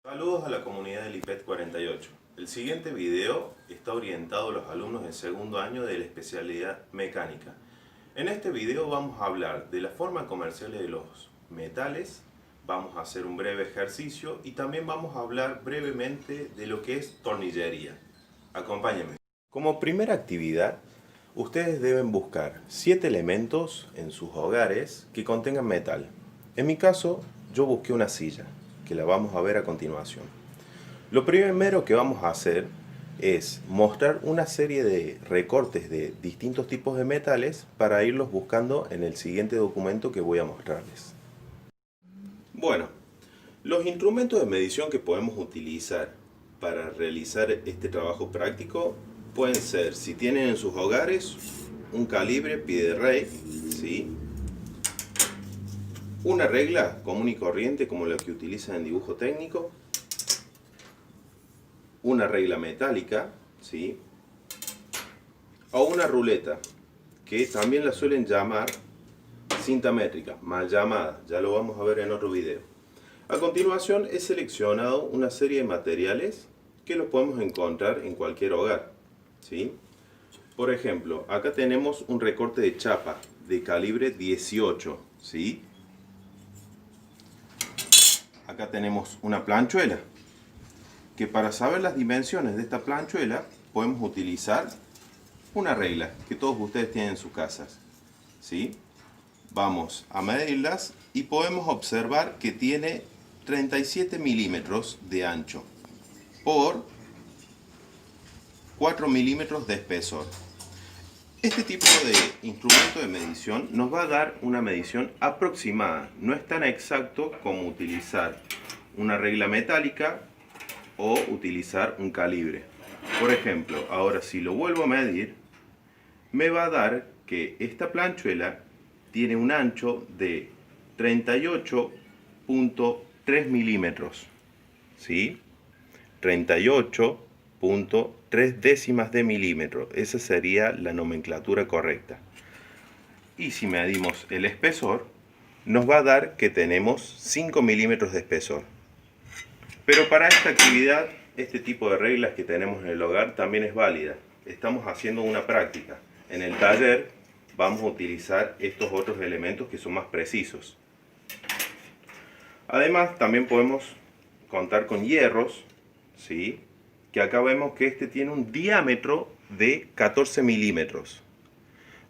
Saludos a la comunidad del IPET 48. El siguiente video está orientado a los alumnos del segundo año de la especialidad mecánica. En este video vamos a hablar de la forma comercial de los metales, vamos a hacer un breve ejercicio y también vamos a hablar brevemente de lo que es tornillería. Acompáñenme. Como primera actividad, ustedes deben buscar 7 elementos en sus hogares que contengan metal. En mi caso, yo busqué una silla, que la vamos a ver a continuación. Lo primero que vamos a hacer es mostrar una serie de recortes de distintos tipos de metales para irlos buscando en el siguiente documento que voy a mostrarles. Bueno, los instrumentos de medición que podemos utilizar para realizar este trabajo práctico pueden ser, si tienen en sus hogares, un calibre pie de rey, ¿sí? Una regla común y corriente como la que utilizan en dibujo técnico, una regla metálica, ¿sí? O una ruleta, que también la suelen llamar cinta métrica, mal llamada, ya lo vamos a ver en otro video. A continuación he seleccionado una serie de materiales que los podemos encontrar en cualquier hogar, ¿sí? Por ejemplo, acá tenemos un recorte de chapa de calibre 18, ¿sí? Acá tenemos una planchuela, que para saber las dimensiones de esta planchuela podemos utilizar una regla que todos ustedes tienen en sus casas, ¿sí? Vamos a medirlas y podemos observar que tiene 37 milímetros de ancho por 4 milímetros de espesor. Este tipo de instrumento de medición nos va a dar una medición aproximada. No es tan exacto como utilizar una regla metálica o utilizar un calibre. Por ejemplo, ahora si lo vuelvo a medir, me va a dar que esta planchuela tiene un ancho de 38.3 milímetros, ¿sí? 38.3 décimas de milímetro, esa sería la nomenclatura correcta. Y si medimos el espesor, nos va a dar que tenemos 5 milímetros de espesor. Pero para esta actividad, este tipo de reglas que tenemos en el hogar también es válida. Estamos haciendo una práctica. En el taller vamos a utilizar estos otros elementos que son más precisos. Además, también podemos contar con hierros, ¿sí? Que acá vemos que este tiene un diámetro de 14 milímetros.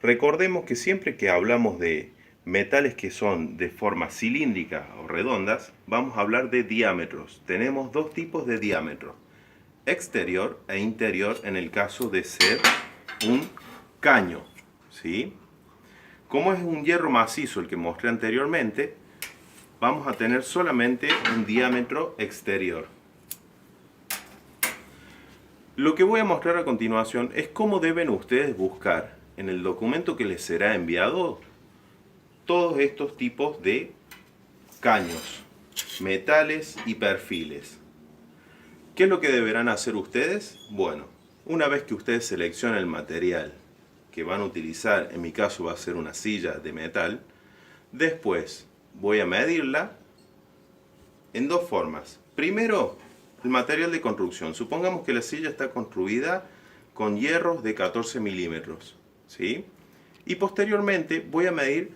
Recordemos que siempre que hablamos de metales que son de forma cilíndrica o redondas, vamos a hablar de diámetros. Tenemos dos tipos de diámetro, exterior e interior en el caso de ser un caño, ¿sí? Como es un hierro macizo el que mostré anteriormente, vamos a tener solamente un diámetro exterior. Lo que voy a mostrar a continuación es cómo deben ustedes buscar en el documento que les será enviado todos estos tipos de caños, metales y perfiles. ¿Qué es lo que deberán hacer ustedes? Bueno, una vez que ustedes seleccionen el material que van a utilizar, en mi caso va a ser una silla de metal, después voy a medirla en dos formas. Primero, el material de construcción. Supongamos que la silla está construida con hierros de 14 milímetros, ¿sí? Y posteriormente voy a medir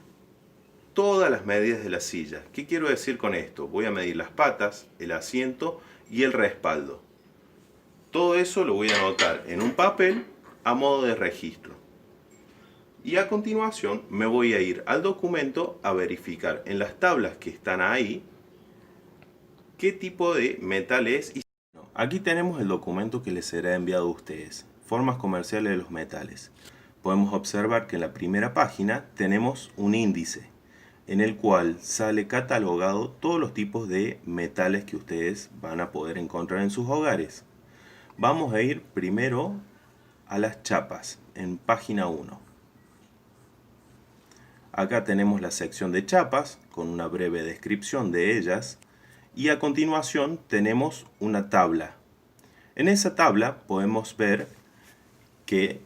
todas las medidas de la silla. ¿Qué quiero decir con esto? Voy a medir las patas, el asiento y el respaldo. Todo eso lo voy a anotar en un papel a modo de registro. Y a continuación me voy a ir al documento a verificar en las tablas que están ahí qué tipo de metal es. Aquí tenemos el documento que les será enviado a ustedes, formas comerciales de los metales. Podemos observar que en la primera página tenemos un índice en el cual sale catalogado todos los tipos de metales que ustedes van a poder encontrar en sus hogares. Vamos a ir primero a las chapas, en página 1. Acá tenemos la sección de chapas, con una breve descripción de ellas, y a continuación tenemos una tabla. En esa tabla podemos ver que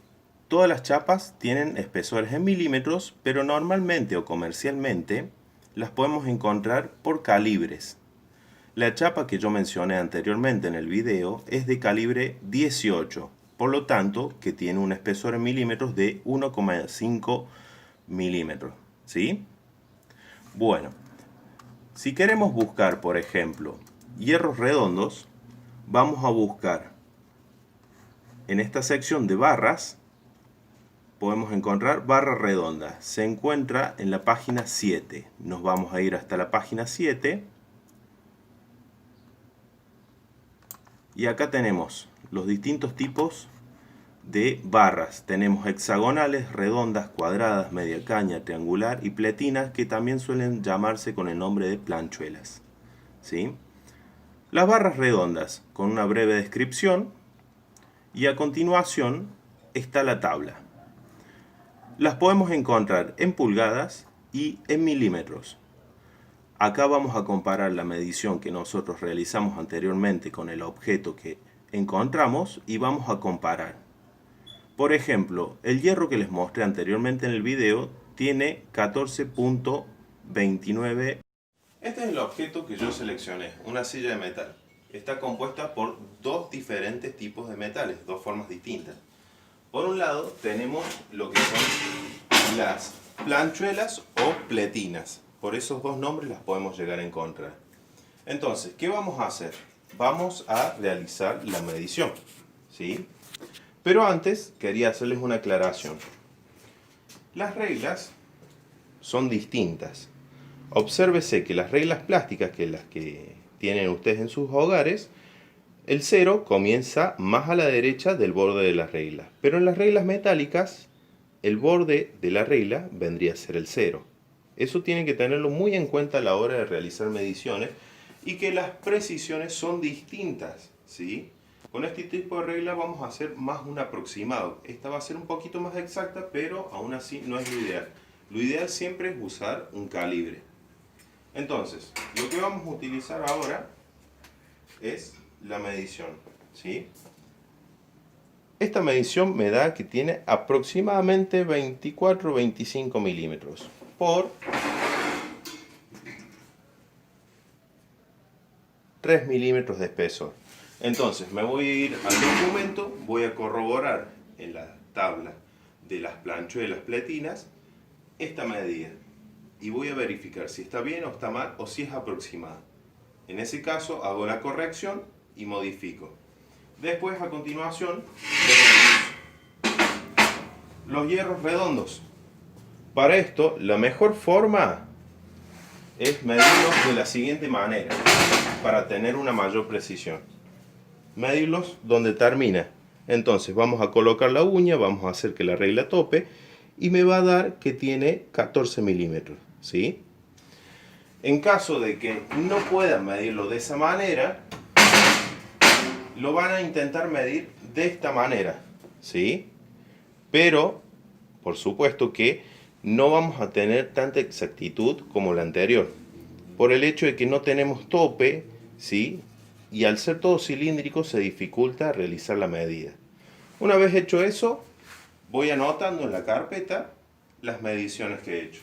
todas las chapas tienen espesores en milímetros, pero normalmente o comercialmente las podemos encontrar por calibres. La chapa que yo mencioné anteriormente en el video es de calibre 18, por lo tanto que tiene un espesor en milímetros de 1,5 milímetros, ¿sí? Bueno, si queremos buscar, por ejemplo, hierros redondos, vamos a buscar en esta sección de barras, podemos encontrar barra redonda. Se encuentra en la página 7. Nos vamos a ir hasta la página 7. Y acá tenemos los distintos tipos de barras. Tenemos hexagonales, redondas, cuadradas, media caña, triangular y pletinas, que también suelen llamarse con el nombre de planchuelas, ¿sí? Las barras redondas, con una breve descripción, y a continuación está la tabla. Las podemos encontrar en pulgadas y en milímetros. Acá vamos a comparar la medición que nosotros realizamos anteriormente con el objeto que encontramos y vamos a comparar. Por ejemplo, el hierro que les mostré anteriormente en el video tiene 14.29. Este es el objeto que yo seleccioné, una silla de metal. Está compuesta por dos diferentes tipos de metales, dos formas distintas. Por un lado tenemos lo que son las planchuelas o pletinas. Por esos dos nombres las podemos llegar a encontrar. Entonces, ¿qué vamos a hacer? Vamos a realizar la medición, ¿sí? Pero antes quería hacerles una aclaración. Las reglas son distintas. Obsérvese que las reglas plásticas, que las que tienen ustedes en sus hogares, el 0 comienza más a la derecha del borde de la regla. Pero en las reglas metálicas, el borde de la regla vendría a ser el 0. Eso tienen que tenerlo muy en cuenta a la hora de realizar mediciones, y que las precisiones son distintas, ¿sí? Con este tipo de regla vamos a hacer más un aproximado. Esta va a ser un poquito más exacta, pero aún así no es lo ideal. Lo ideal siempre es usar un calibre. Entonces, lo que vamos a utilizar ahora es la medición, ¿sí? Esta medición me da que tiene aproximadamente 24 o 25 milímetros por 3 milímetros de espesor. Entonces me voy a ir al documento, voy a corroborar en la tabla de las planchuelas pletinas esta medida y voy a verificar si está bien o está mal o si es aproximada. En ese caso hago la corrección y modifico. Después, a continuación, tenemos los hierros redondos. Para esto, la mejor forma es medirlos de la siguiente manera, para tener una mayor precisión. Medirlos donde termina. Entonces vamos a colocar la uña, vamos a hacer que la regla tope y me va a dar que tiene 14 milímetros, ¿sí? En caso de que no puedan medirlo de esa manera, lo van a intentar medir de esta manera, ¿sí? Pero, por supuesto que no vamos a tener tanta exactitud como la anterior, por el hecho de que no tenemos tope, ¿sí? Y al ser todo cilíndrico se dificulta realizar la medida. Una vez hecho eso, voy anotando en la carpeta las mediciones que he hecho.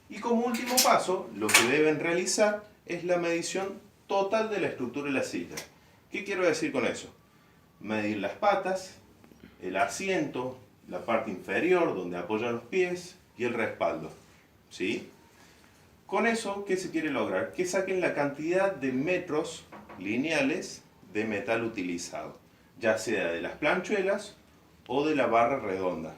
Y como último paso, lo que deben realizar es la medición total de la estructura de la silla. ¿Qué quiero decir con eso? Medir las patas, el asiento, la parte inferior donde apoyan los pies y el respaldo, ¿sí? Con eso, ¿qué se quiere lograr? Que saquen la cantidad de metros lineales de metal utilizado, ya sea de las planchuelas o de la barra redonda.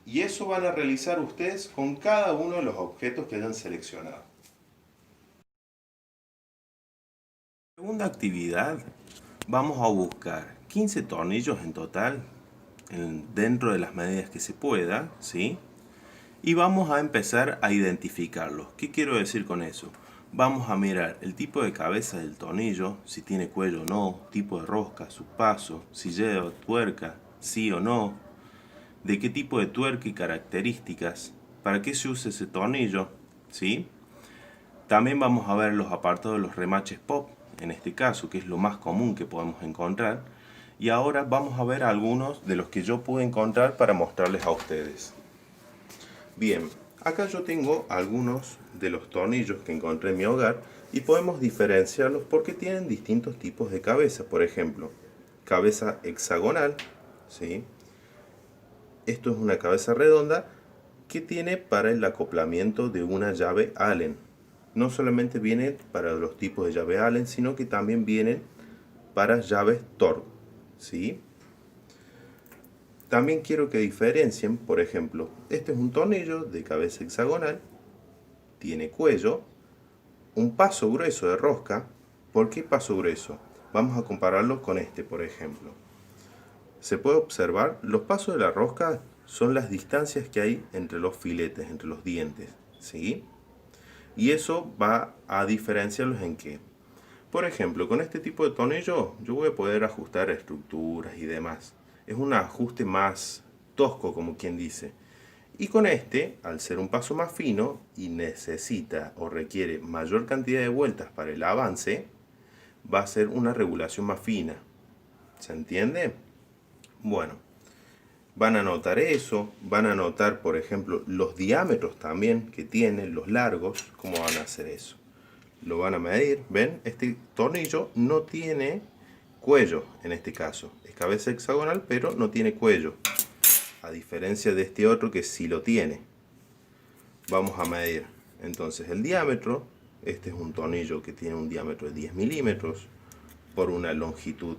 Y eso van a realizar ustedes con cada uno de los objetos que hayan seleccionado. Segunda actividad, vamos a buscar 15 tornillos en total, dentro de las medidas que se pueda, ¿sí? Y vamos a empezar a identificarlos. ¿Qué quiero decir con eso? Vamos a mirar el tipo de cabeza del tornillo, si tiene cuello o no, tipo de rosca, su paso, si lleva tuerca, sí o no, de qué tipo de tuerca y características, para qué se usa ese tornillo, ¿sí? También vamos a ver los apartados de los remaches pop, en este caso, que es lo más común que podemos encontrar. Y ahora vamos a ver algunos de los que yo pude encontrar para mostrarles a ustedes. Bien, acá yo tengo algunos de los tornillos que encontré en mi hogar Y podemos diferenciarlos porque tienen distintos tipos de cabeza. Por ejemplo, cabeza hexagonal, ¿sí? Esto es una cabeza redonda que tiene para el acoplamiento de una llave Allen. No solamente viene para los tipos de llave Allen, sino que también vienen para llaves Torx, ¿sí? También quiero que diferencien, por ejemplo, este es un tornillo de cabeza hexagonal, tiene cuello, un paso grueso de rosca. ¿Por qué paso grueso? Vamos a compararlo con este, por ejemplo. Se puede observar, los pasos de la rosca son las distancias que hay entre los filetes, entre los dientes, ¿sí? Y eso va a diferenciarlos en qué. Por ejemplo, con este tipo de tornillo yo voy a poder ajustar estructuras y demás. Es un ajuste más tosco, como quien dice. Y con este, al ser un paso más fino y necesita o requiere mayor cantidad de vueltas para el avance, va a ser una regulación más fina. ¿Se entiende? Bueno, van a notar eso, van a notar, por ejemplo, los diámetros también que tienen, los largos, cómo van a hacer eso. Lo van a medir, ¿ven? Este tornillo no tiene cuello en este caso. Es cabeza hexagonal, pero no tiene cuello. A diferencia de este otro que sí lo tiene. Vamos a medir entonces el diámetro. Este es un tornillo que tiene un diámetro de 10 milímetros por una longitud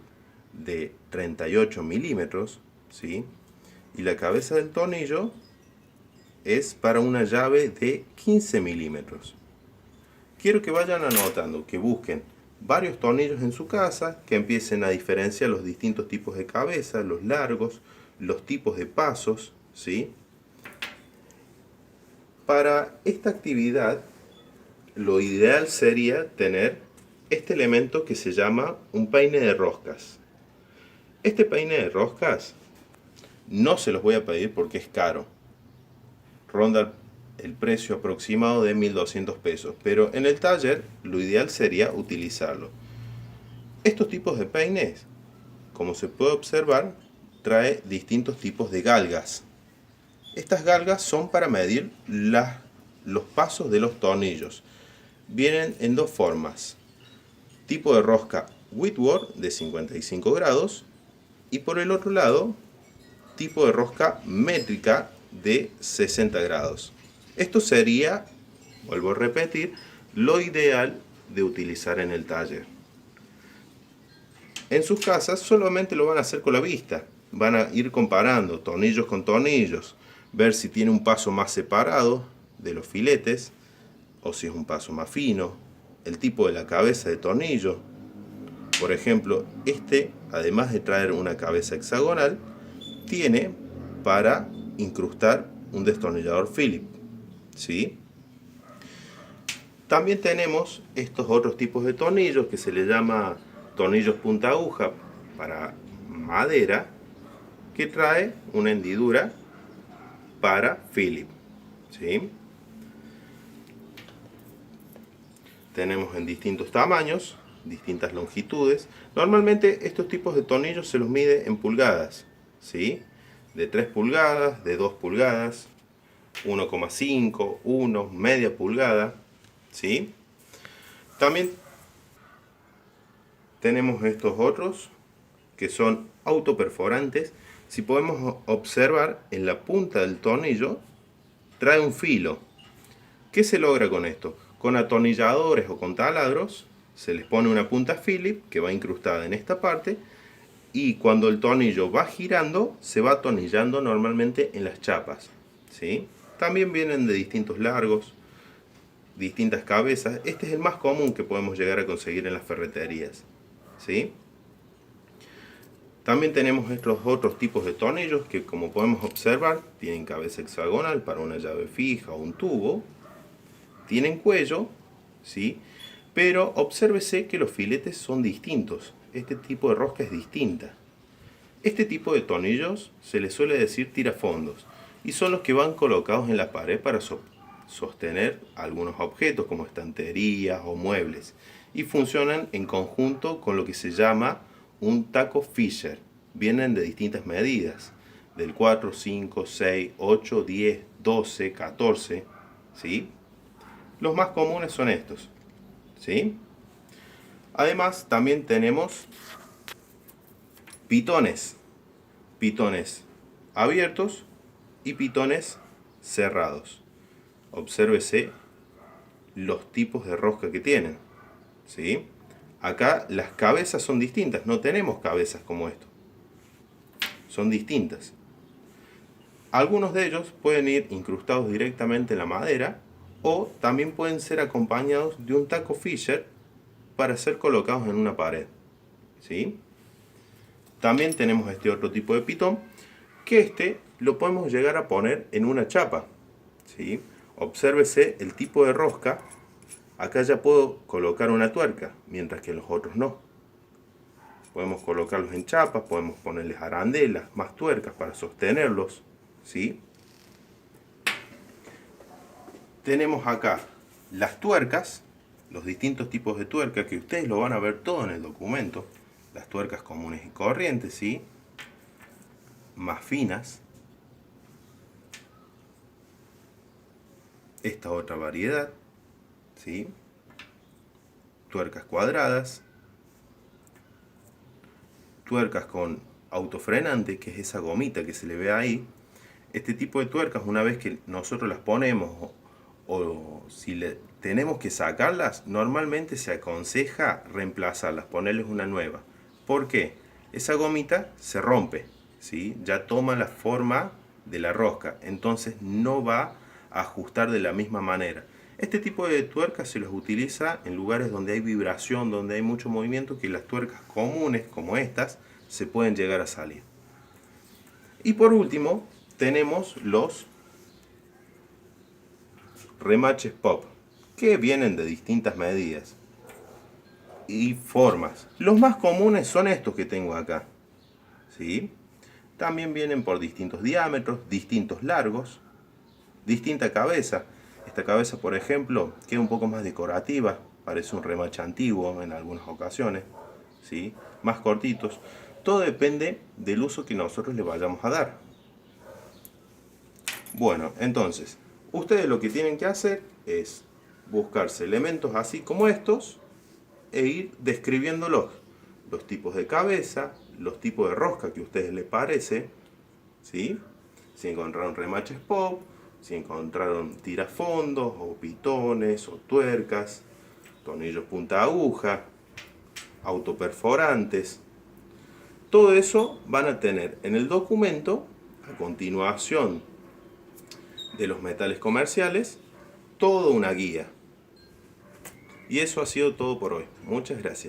de 38 milímetros, ¿sí? Y la cabeza del tornillo es para una llave de 15 milímetros. Quiero que vayan anotando, que busquen varios tornillos en su casa, que empiecen a diferenciar los distintos tipos de cabeza, los largos, los tipos de pasos, ¿sí? Para esta actividad, lo ideal sería tener este elemento que se llama un peine de roscas. Este peine de roscas no se los voy a pedir porque es caro. Ronda el precio aproximado de 1.200 pesos, pero en el taller lo ideal sería utilizarlo. Estos tipos de peines, como se puede observar, trae distintos tipos de galgas. Estas galgas son para medir los pasos de los tornillos. Vienen en dos formas: tipo de rosca Whitworth de 55 grados y por el otro lado tipo de rosca métrica de 60 grados. Esto sería, vuelvo a repetir, lo ideal de utilizar en el taller. En sus casas solamente lo van a hacer con la vista. Van a ir comparando tornillos con tornillos, ver si tiene un paso más separado de los filetes o si es un paso más fino, el tipo de la cabeza de tornillo. Por ejemplo, este, además de traer una cabeza hexagonal, tiene para incrustar un destornillador Phillips, ¿sí? También tenemos estos otros tipos de tornillos que se les llama tornillos punta aguja para madera, que trae una hendidura para Phillips, ¿sí? Tenemos en distintos tamaños, distintas longitudes. Normalmente estos tipos de tornillos se los mide en pulgadas, ¿sí? De 3 pulgadas, de 2 pulgadas, 1,5, 1, media pulgada, ¿sí? También tenemos estos otros que son autoperforantes. Si podemos observar, en la punta del tornillo trae un filo. ¿Qué se logra con esto? Con atornilladores o con taladros se les pone una punta Phillips que va incrustada en esta parte, y cuando el tornillo va girando se va atornillando normalmente en las chapas, ¿sí? También vienen de distintos largos, distintas cabezas. Este es el más común que podemos llegar a conseguir en las ferreterías, ¿sí? También tenemos estos otros tipos de tornillos que, como podemos observar, tienen cabeza hexagonal para una llave fija o un tubo, tienen cuello, ¿sí? Pero obsérvese que los filetes son distintos. Este tipo de rosca es distinta. Este tipo de tornillos se les suele decir tirafondos y son los que van colocados en la pared para sostener algunos objetos como estanterías o muebles, y funcionan en conjunto con lo que se llama un taco Fisher. Vienen de distintas medidas, del 4, 5, 6, 8, 10, 12, 14, ¿sí? Los más comunes son estos, ¿sí? Además también tenemos pitones. Pitones abiertos y pitones cerrados. Obsérvese los tipos de rosca que tienen, ¿sí? Acá las cabezas son distintas, no tenemos cabezas como esto. Son distintas. Algunos de ellos pueden ir incrustados directamente en la madera o también pueden ser acompañados de un taco Fisher para ser colocados en una pared, ¿sí? También tenemos este otro tipo de pitón, que este lo podemos llegar a poner en una chapa, ¿sí? Obsérvese el tipo de rosca. Acá ya puedo colocar una tuerca, mientras que los otros no. Podemos colocarlos en chapas, podemos ponerles arandelas, más tuercas para sostenerlos, ¿sí? Tenemos acá las tuercas, los distintos tipos de tuercas que ustedes lo van a ver todo en el documento. Las tuercas comunes y corrientes, ¿sí? Más finas. Esta otra variedad, ¿sí? Tuercas cuadradas. Tuercas con autofrenante, que es esa gomita que se le ve ahí. Este tipo de tuercas, una vez que nosotros las ponemos o si tenemos que sacarlas, normalmente se aconseja reemplazarlas, ponerles una nueva. ¿Por qué? Esa gomita se rompe, ¿sí? Ya toma la forma de la rosca, entonces no va a ajustar de la misma manera. Este tipo de tuercas se los utiliza en lugares donde hay vibración, donde hay mucho movimiento, que las tuercas comunes como estas se pueden llegar a salir. Y por último tenemos los remaches pop, que vienen de distintas medidas y formas. Los más comunes son estos que tengo acá, ¿sí? También vienen por distintos diámetros, distintos largos, distinta cabeza. Esta cabeza, por ejemplo, queda un poco más decorativa, parece un remache antiguo en algunas ocasiones, ¿sí? Más cortitos. Todo depende del uso que nosotros le vayamos a dar. Bueno, entonces, ustedes lo que tienen que hacer es buscarse elementos así como estos e ir describiéndolos. Los tipos de cabeza, los tipos de rosca que a ustedes les parece, ¿sí? Si encontraron remaches pop, si encontraron tirafondos, o pitones, o tuercas, tornillos punta aguja, autoperforantes. Todo eso van a tener en el documento, a continuación de los metales comerciales, toda una guía. Y eso ha sido todo por hoy. Muchas gracias.